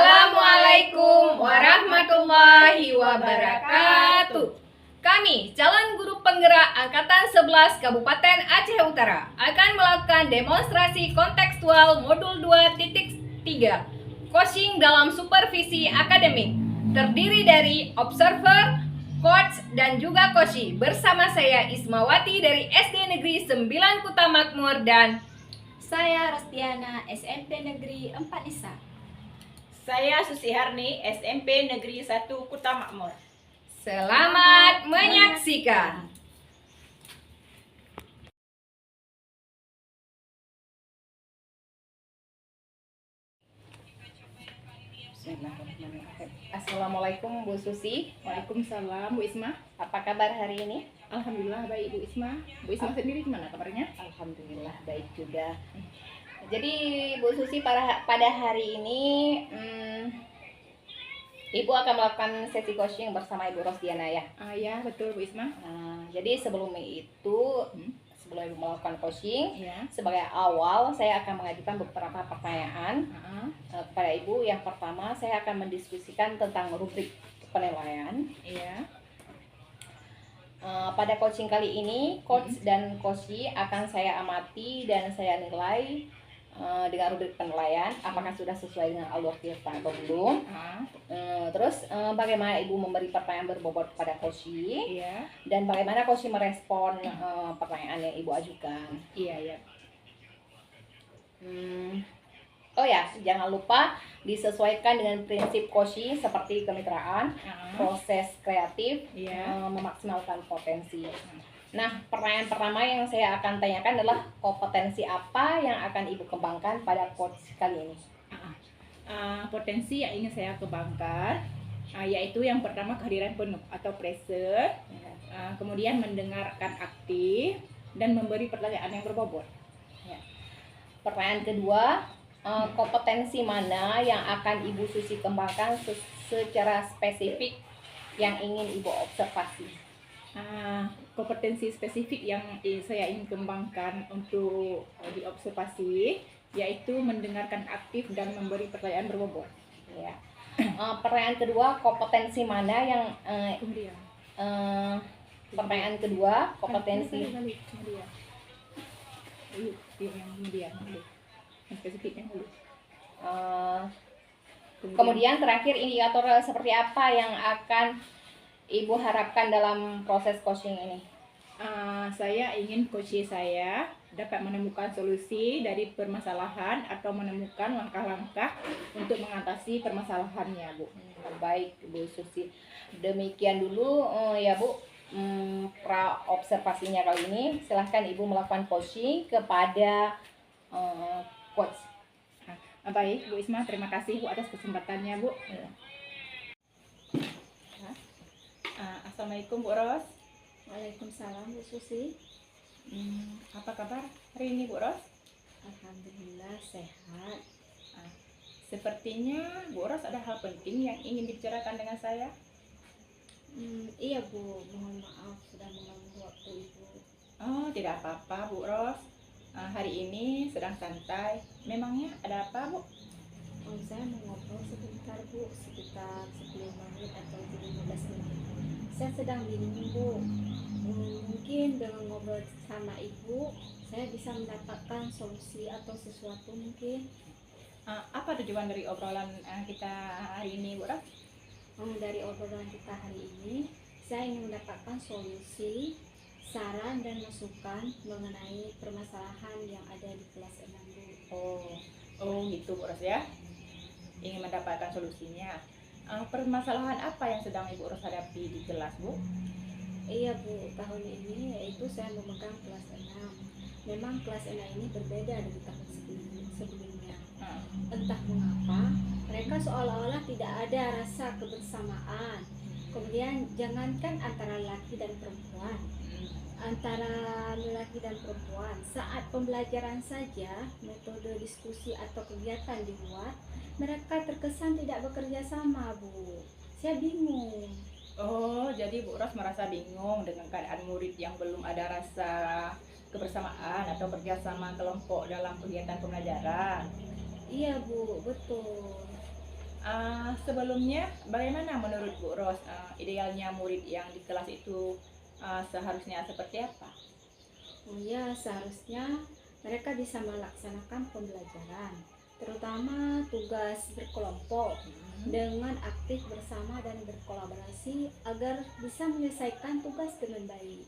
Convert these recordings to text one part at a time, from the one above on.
Assalamualaikum warahmatullahi wabarakatuh. Kami, calon guru penggerak Angkatan 11 Kabupaten Aceh Utara, akan melakukan demonstrasi kontekstual modul 2.3 coaching dalam supervisi akademik, terdiri dari observer, coach, dan juga coachee. Bersama saya Ismawati dari SD Negeri 9 Kuta Makmur dan saya Rostiana, SMP Negeri 4 Nisa. Saya Susiharni, SMP Negeri 1 Kuta Makmur. Selamat menyaksikan. Assalamualaikum Bu Susi. Waalaikumsalam Bu Isma. Apa kabar hari ini? Alhamdulillah baik Bu Isma. Bu Isma sendiri gimana kabarnya? Alhamdulillah baik juga. Jadi Bu Susi pada hari ini Ibu akan melakukan sesi coaching bersama Ibu Rosdiana ya. Ya betul Bu Isma. Jadi sebelum Ibu melakukan coaching, Ya. sebagai awal saya akan mengajukan beberapa pertanyaan kepada Ibu. Yang pertama, saya akan mendiskusikan tentang rubrik penilaian. Iya. Pada coaching kali ini, coach dan coachee akan saya amati dan saya nilai dengan rubrik penilaian apakah sudah sesuai dengan alur tirta atau belum. Terus bagaimana Ibu memberi pertanyaan berbobot kepada coachee, Iya. dan bagaimana coachee merespon pertanyaan yang Ibu ajukan. Iya. Oh ya, jangan lupa disesuaikan dengan prinsip coachee seperti kemitraan, proses kreatif, Iya. memaksimalkan potensi. Nah, pertanyaan pertama yang saya akan tanyakan adalah kompetensi apa yang akan Ibu kembangkan pada coach kali ini? Potensi yang ingin saya kembangkan yaitu yang pertama kehadiran penuh atau pressure, kemudian mendengarkan aktif dan memberi pertanyaan yang berbobot. Pertanyaan kedua, kompetensi mana yang akan Ibu Susi kembangkan secara spesifik yang ingin Ibu observasi? Kompetensi spesifik yang saya ingin kembangkan untuk diobservasi yaitu mendengarkan aktif dan memberi pertanyaan berbobot. Ya. Pertanyaan kedua, kompetensi mana yang Kemudian pertanyaan kedua, kompetensi kemudian yang spesifiknya dulu. Kemudian terakhir, indikator seperti apa yang akan Ibu harapkan dalam proses coaching ini? Saya ingin coach saya dapat menemukan solusi dari permasalahan atau menemukan langkah-langkah untuk mengatasi permasalahannya, Bu. Baik, Bu Susi. Demikian dulu ya Bu, pra-observasinya kali ini. Silahkan Ibu melakukan coaching kepada coach. Baik, Bu Isma, terima kasih Bu atas kesempatannya, Bu. Assalamualaikum Bu Ros. Waalaikumsalam Bu Susi. Apa kabar hari ini Bu Ros? Alhamdulillah sehat. Sepertinya Bu Ros ada hal penting yang ingin dibicarakan dengan saya. Iya Bu, mohon maaf sudah mengganggu waktu Ibu. Oh, tidak apa-apa Bu Ros. Hari ini sedang santai. Memangnya ada apa Bu? Saya mau ngobrol sebentar Bu, sekitar 10 menit atau 15 menit. Saya sedang bingung Bu. Mungkin dengan ngobrol sama Ibu, saya bisa mendapatkan solusi atau sesuatu mungkin. Apa tujuan dari obrolan kita hari ini Bu Ros? Dari obrolan kita hari ini, saya ingin mendapatkan solusi, saran dan masukan mengenai permasalahan yang ada di kelas 6 Bu. Oh gitu Bu Ros ya. Ingin mendapatkan solusinya. Permasalahan apa yang sedang Ibu Ros hadapi di kelas Bu? Iya Bu, tahun ini yaitu saya memegang kelas 6. Memang kelas 6 ini berbeda dari tahun sebelumnya. Entah mengapa, mereka seolah-olah tidak ada rasa kebersamaan. Kemudian jangankan antara laki dan perempuan, antara lelaki dan perempuan, saat pembelajaran saja, metode diskusi atau kegiatan dibuat, mereka terkesan tidak bekerja sama Bu. Saya bingung. Oh, jadi Bu Ros merasa bingung dengan keadaan murid yang belum ada rasa kebersamaan atau kerjasama kelompok dalam kegiatan pembelajaran. Iya Bu, betul. Sebelumnya, bagaimana menurut Bu Ros idealnya murid yang di kelas itu seharusnya seperti apa? Oh ya, seharusnya mereka bisa melaksanakan pembelajaran, terutama tugas berkelompok dengan aktif bersama dan berkolaborasi agar bisa menyelesaikan tugas dengan baik.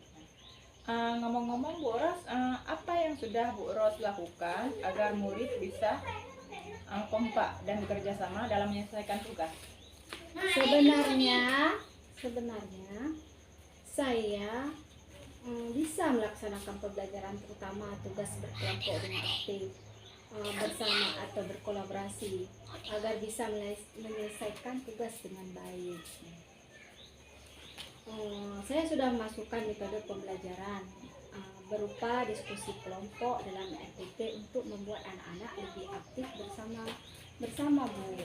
Ngomong-ngomong Bu Ros, apa yang sudah Bu Ros lakukan agar murid bisa kompak dan bekerja sama dalam menyelesaikan tugas? Sebenarnya saya bisa melaksanakan pembelajaran, terutama tugas berkelompok dengan aktif bersama atau berkolaborasi agar bisa menyelesaikan tugas dengan baik. Saya sudah memasukkan metode pembelajaran berupa diskusi kelompok dalam RPP untuk membuat anak-anak lebih aktif bersama Bu.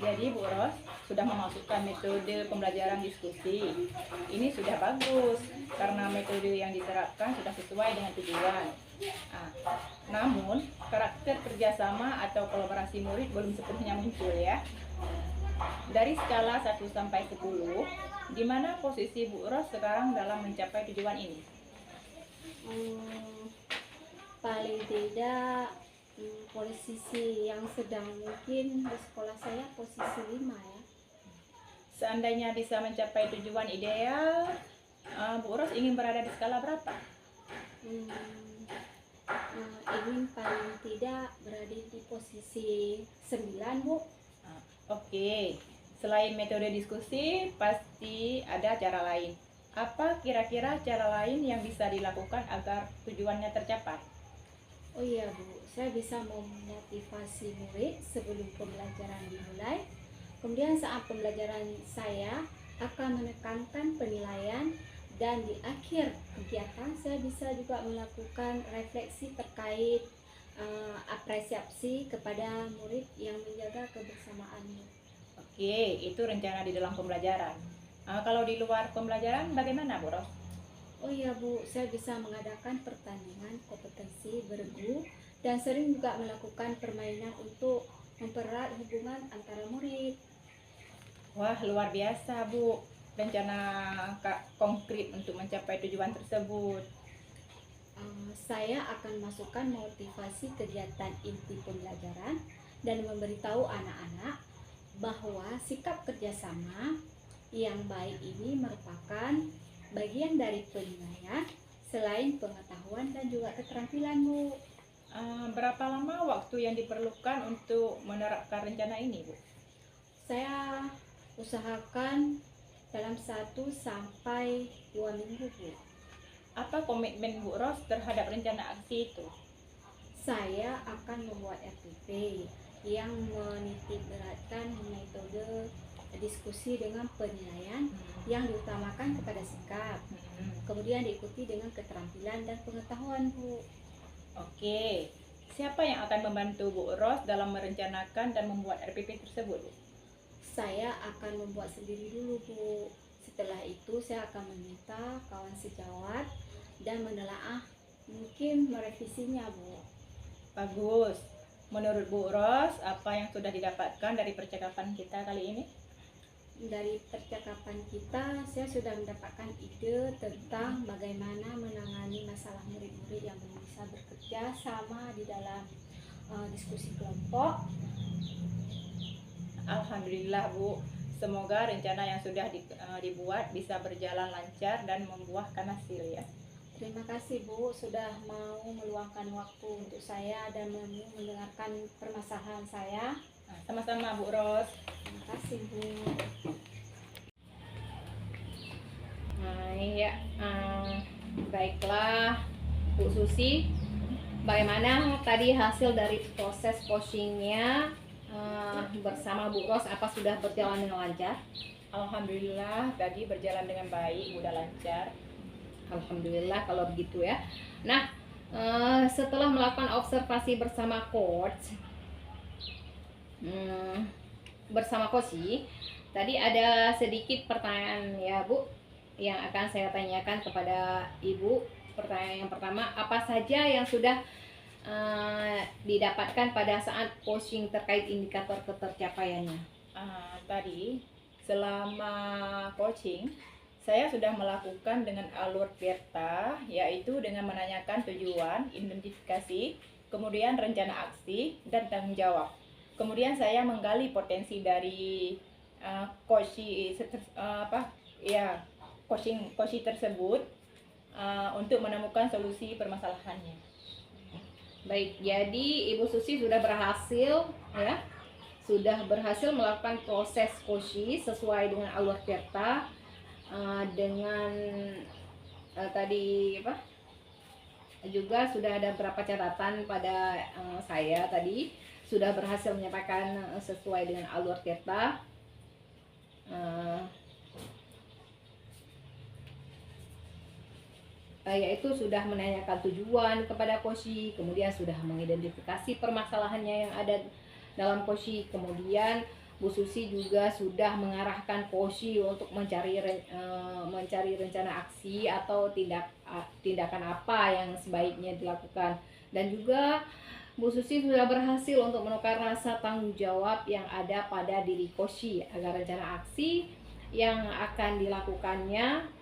Jadi Bu Ros sudah memasukkan metode pembelajaran diskusi. Ini sudah bagus karena metode yang diterapkan sudah sesuai dengan tujuan. Namun karakter kerjasama atau kolaborasi murid belum sepenuhnya muncul ya. Dari skala 1 sampai 10, di mana posisi Bu Ros sekarang dalam mencapai tujuan ini? Paling tidak posisi yang sedang, mungkin di sekolah saya posisi 5 ya. Seandainya bisa mencapai tujuan ideal, Bu Ros ingin berada di skala berapa? Ingin paling tidak berada di posisi 9 Bu. Oke, selain metode diskusi, pasti ada cara lain. Apa kira-kira cara lain yang bisa dilakukan agar tujuannya tercapai? Oh iya Bu, saya bisa memotivasi murid sebelum pembelajaran dimulai. Kemudian saat pembelajaran saya akan menekankan penilaian, dan di akhir kegiatan saya bisa juga melakukan refleksi terkait apresiasi kepada murid yang menjaga kebersamaannya. Oke, itu rencana di dalam pembelajaran. Kalau di luar pembelajaran bagaimana Bu Ros? Oh iya Bu, saya bisa mengadakan pertandingan kompetensi bergu dan sering juga melakukan permainan untuk mempererat hubungan antara murid. Wah, luar biasa Bu, rencana konkret untuk mencapai tujuan tersebut. Saya akan masukkan motivasi kegiatan inti pembelajaran dan memberitahu anak-anak bahwa sikap kerjasama yang baik ini merupakan bagian dari penilaian selain pengetahuan dan juga keterampilan Bu. Berapa lama waktu yang diperlukan untuk menerapkan rencana ini Bu? Saya usahakan dalam 1 sampai 2 minggu Bu. Apa komitmen Bu Ros terhadap rencana aksi itu? Saya akan membuat RPP yang menitikberatkan metode diskusi dengan penilaian yang diutamakan kepada sikap, kemudian diikuti dengan keterampilan dan pengetahuan Bu. Oke, siapa yang akan membantu Bu Ros dalam merencanakan dan membuat RPP tersebut Bu? Saya akan membuat sendiri dulu Bu. Setelah itu saya akan meminta kawan sejawat dan menelaah, mungkin merevisinya Bu. Bagus. Menurut Bu Ros, apa yang sudah didapatkan dari percakapan kita kali ini? Dari percakapan kita, saya sudah mendapatkan ide tentang bagaimana menangani masalah murid-murid yang belum bisa bekerja sama di dalam diskusi kelompok. Alhamdulillah Bu, semoga rencana yang sudah dibuat bisa berjalan lancar dan membuahkan hasil ya. Terima kasih Bu sudah mau meluangkan waktu untuk saya dan mendengarkan permasalahan saya. Sama-sama Bu Ros. Terima kasih Bu. Baiklah Bu Susi, bagaimana tadi hasil dari proses coachingnya bersama Bu Ros, apa sudah berjalan dengan lancar? Alhamdulillah tadi berjalan dengan baik, mudah lancar. Alhamdulillah kalau begitu ya. Nah, setelah melakukan observasi bersama coach, tadi ada sedikit pertanyaan ya Bu, yang akan saya tanyakan kepada Ibu. Pertanyaan yang pertama, apa saja yang sudah didapatkan pada saat coaching terkait indikator ketercapaiannya? Tadi selama coaching saya sudah melakukan dengan alur Tirta, yaitu dengan menanyakan tujuan, identifikasi, kemudian rencana aksi dan tanggung jawab. Kemudian saya menggali potensi dari coaching tersebut untuk menemukan solusi permasalahannya. Baik, jadi Ibu Susi sudah berhasil ya, sudah berhasil melakukan proses coaching sesuai dengan alur Tirta, dengan tadi juga sudah ada beberapa catatan pada saya tadi sudah berhasil menyampaikan sesuai dengan alur Tirta. Yaitu sudah menanyakan tujuan kepada Koshi, kemudian sudah mengidentifikasi permasalahannya yang ada dalam Koshi, kemudian Bu Susi juga sudah mengarahkan Koshi untuk mencari rencana aksi atau tindakan apa yang sebaiknya dilakukan, dan juga Bu Susi sudah berhasil untuk menukar rasa tanggung jawab yang ada pada diri Koshi agar rencana aksi yang akan dilakukannya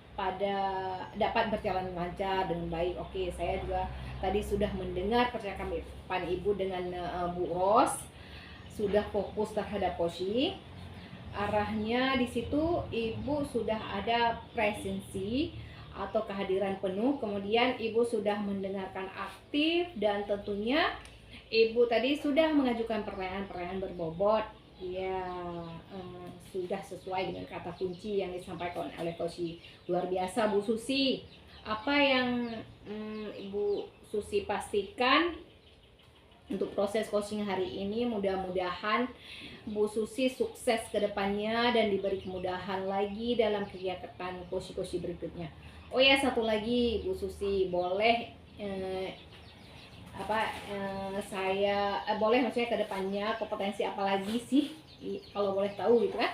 dapat berjalan lancar dengan baik. Oke, saya juga tadi sudah mendengar percakapan Ibu dengan Bu Ros, sudah fokus terhadap Koshi. Arahnya di situ Ibu sudah ada presensi atau kehadiran penuh, kemudian Ibu sudah mendengarkan aktif, dan tentunya Ibu tadi sudah mengajukan pertanyaan-pertanyaan berbobot. Ya, sudah sesuai dengan kata kunci yang disampaikan oleh Koshi. Luar biasa Bu Susi. Apa yang Ibu Susi pastikan untuk proses coaching hari ini, mudah-mudahan Bu Susi sukses ke depannya dan diberi kemudahan lagi dalam kegiatan coaching berikutnya. Oh ya, satu lagi Bu Susi, boleh saya boleh maksudnya ke depannya kompetensi apa lagi sih, kalau boleh tahu gitu kan,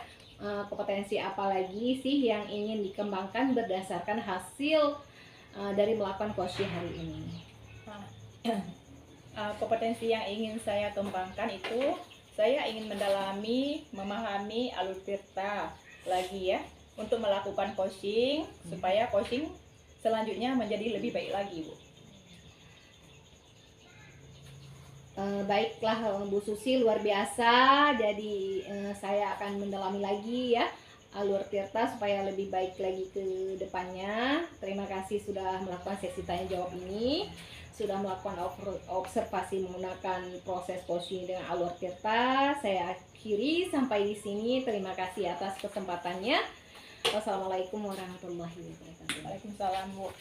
kompetensi apa lagi sih yang ingin dikembangkan berdasarkan hasil dari melakukan coaching hari ini? Kompetensi yang ingin saya kembangkan itu, saya ingin mendalami, memahami alur Tirta lagi ya, untuk melakukan coaching supaya coaching selanjutnya menjadi lebih baik lagi, Bu. Baiklah Bu Susi, luar biasa. Jadi saya akan mendalami lagi ya alur Tirta supaya lebih baik lagi ke depannya. Terima kasih sudah melakukan sesi tanya jawab ini, sudah melakukan observasi menggunakan proses coaching dengan alur Tirta. Saya akhiri sampai di sini. Terima kasih atas kesempatannya. Wassalamualaikum warahmatullahi wabarakatuh. Waalaikumsalam, Bu.